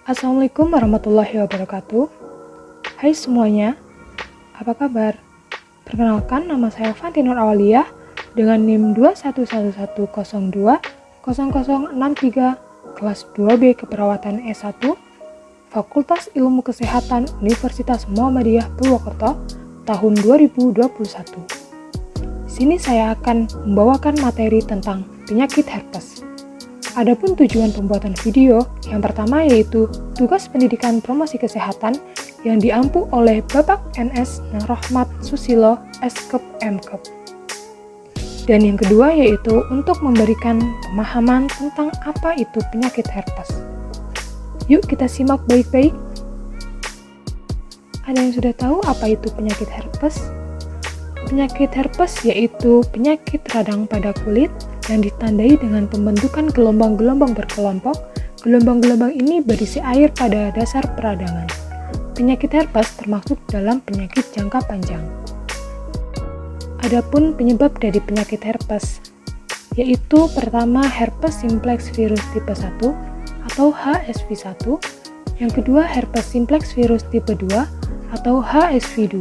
Assalamualaikum warahmatullahi wabarakatuh. Hai semuanya, apa kabar? Perkenalkan, nama saya Fanti Nur Awaliyah dengan NIM 2111020063 kelas 2B Keperawatan S1 Fakultas Ilmu Kesehatan Universitas Muhammadiyah Purwokerto tahun 2021. Di sini saya akan membawakan materi tentang penyakit herpes. Adapun tujuan pembuatan video, yang pertama yaitu tugas pendidikan promosi kesehatan yang diampu oleh Bapak NS Rahmat Susilo Eskep Mkep. Dan yang kedua yaitu untuk memberikan pemahaman tentang apa itu penyakit herpes. Yuk kita simak baik-baik. Ada yang sudah tahu apa itu penyakit herpes? Penyakit herpes yaitu penyakit radang pada kulit yang ditandai dengan pembentukan gelombang-gelombang berkelompok. Gelombang-gelombang ini berisi air pada dasar peradangan. Penyakit herpes termasuk dalam penyakit jangka panjang. Adapun penyebab dari penyakit herpes, yaitu pertama herpes simplex virus tipe 1 atau HSV1, yang kedua herpes simplex virus tipe 2 atau HSV2,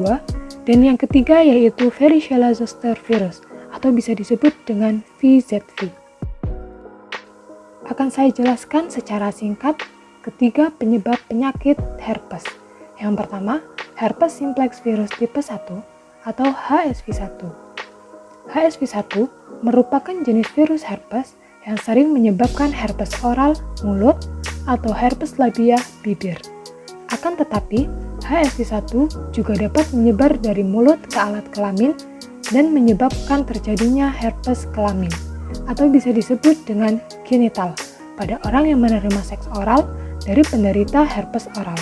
dan yang ketiga yaitu varicella zoster virus atau bisa disebut dengan VZV. Akan saya jelaskan secara singkat ketiga penyebab penyakit herpes. Yang pertama, herpes simplex virus tipe 1 atau HSV1. HSV1 merupakan jenis virus herpes yang sering menyebabkan herpes oral mulut atau herpes labia bibir. Akan tetapi, HSV1 juga dapat menyebar dari mulut ke alat kelamin dan menyebabkan terjadinya herpes kelamin atau bisa disebut dengan genital pada orang yang menerima seks oral dari penderita herpes oral.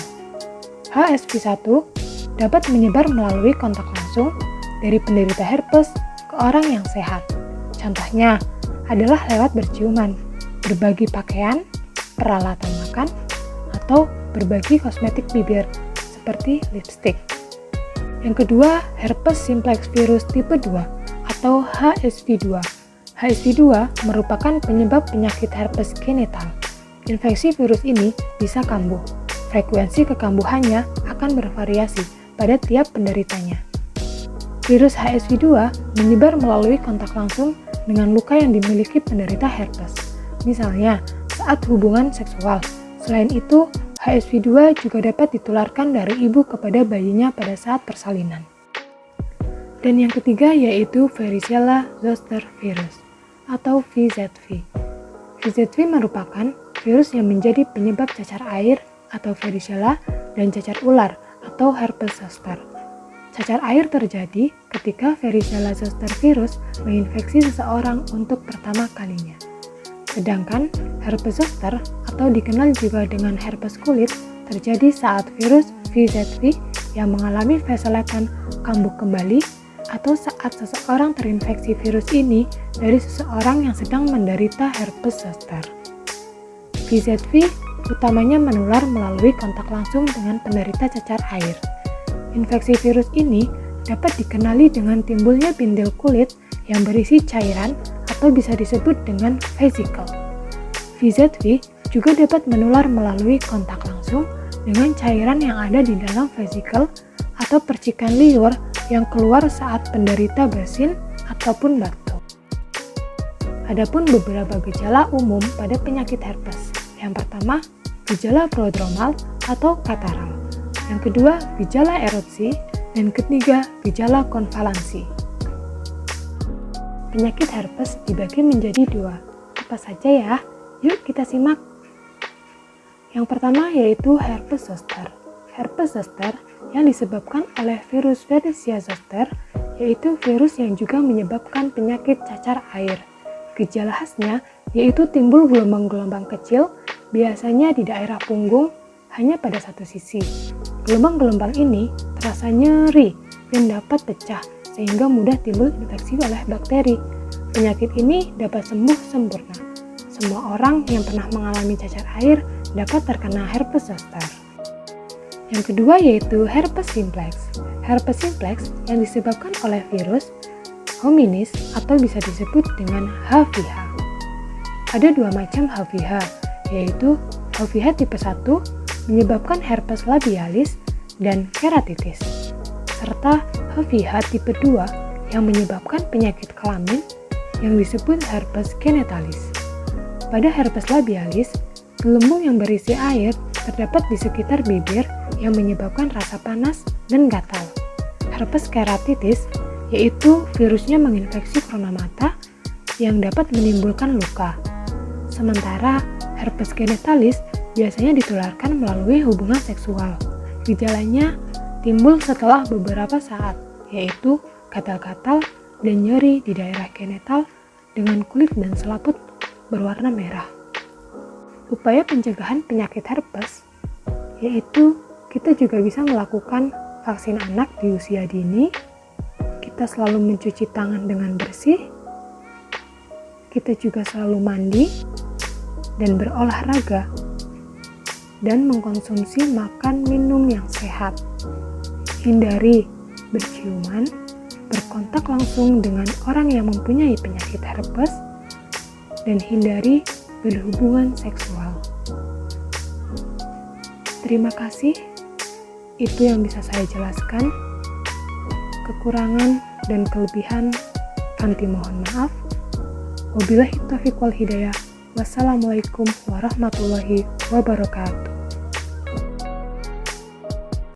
HSV1 dapat menyebar melalui kontak langsung dari penderita herpes ke orang yang sehat. Contohnya adalah lewat berciuman, berbagi pakaian, peralatan makan, atau berbagi kosmetik bibir seperti lipstik. Yang kedua, herpes simplex virus tipe 2 atau HSV2. HSV2 merupakan penyebab penyakit herpes genital. Infeksi virus ini bisa kambuh. Frekuensi kekambuhannya akan bervariasi pada tiap penderitanya. Virus HSV2 menyebar melalui kontak langsung dengan luka yang dimiliki penderita herpes. Misalnya, saat hubungan seksual. Selain itu, HSV2 juga dapat ditularkan dari ibu kepada bayinya pada saat persalinan. Dan yang ketiga yaitu varicella zoster virus atau VZV. VZV merupakan virus yang menjadi penyebab cacar air atau varicella dan cacar ular atau herpes zoster. Cacar air terjadi ketika varicella zoster virus menginfeksi seseorang untuk pertama kalinya. Sedangkan herpes zoster atau dikenal juga dengan herpes kulit terjadi saat virus VZV yang mengalami veseletan kambuh kembali atau saat seseorang terinfeksi virus ini dari seseorang yang sedang menderita herpes zoster. VZV utamanya menular melalui kontak langsung dengan penderita cacar air. Infeksi virus ini dapat dikenali dengan timbulnya bindel kulit yang berisi cairan atau bisa disebut dengan vesicle. VZV juga dapat menular melalui kontak langsung dengan cairan yang ada di dalam vesicle atau percikan liur yang keluar saat penderita bersin ataupun batuk. Adapun beberapa gejala umum pada penyakit herpes. Yang pertama, gejala prodromal atau kataral. Yang kedua, gejala erupsi. Dan ketiga, gejala konvalensi. Penyakit herpes dibagi menjadi dua. Apa saja ya? Yuk kita simak. Yang pertama yaitu herpes zoster. Herpes zoster yang disebabkan oleh virus Varicella zoster, yaitu virus yang juga menyebabkan penyakit cacar air. Gejala khasnya yaitu timbul gelombang-gelombang kecil, biasanya di daerah punggung, hanya pada satu sisi. Gelombang-gelombang ini terasa nyeri dan dapat pecah sehingga mudah timbul infeksi oleh bakteri. Penyakit ini dapat sembuh sempurna. Semua orang yang pernah mengalami cacar air dapat terkena herpes zoster. Yang kedua yaitu herpes simplex. Herpes simplex yang disebabkan oleh virus hominis atau bisa disebut dengan HVH. Ada dua macam HVH, yaitu HVH tipe 1 menyebabkan herpes labialis dan keratitis, serta HPV tipe 2 yang menyebabkan penyakit kelamin yang disebut herpes genitalis. Pada herpes labialis, gelembung yang berisi air terdapat di sekitar bibir yang menyebabkan rasa panas dan gatal. Herpes keratitis yaitu virusnya menginfeksi korona mata yang dapat menimbulkan luka. Sementara herpes genitalis biasanya ditularkan melalui hubungan seksual. Gejalanya timbul setelah beberapa saat, yaitu gatal-gatal dan nyeri di daerah genital dengan kulit dan selaput berwarna merah. Upaya pencegahan penyakit herpes yaitu kita juga bisa melakukan vaksin anak di usia dini, kita selalu mencuci tangan dengan bersih, kita juga selalu mandi dan berolahraga, dan mengkonsumsi makan minum yang sehat. Hindari berciuman, berkontak langsung dengan orang yang mempunyai penyakit herpes, dan hindari berhubungan seksual. Terima kasih, itu yang bisa saya jelaskan. Kekurangan dan kelebihan kanti mohon maaf. Wabillahi taufiq wal hidayah. Wassalamualaikum warahmatullahi wabarakatuh.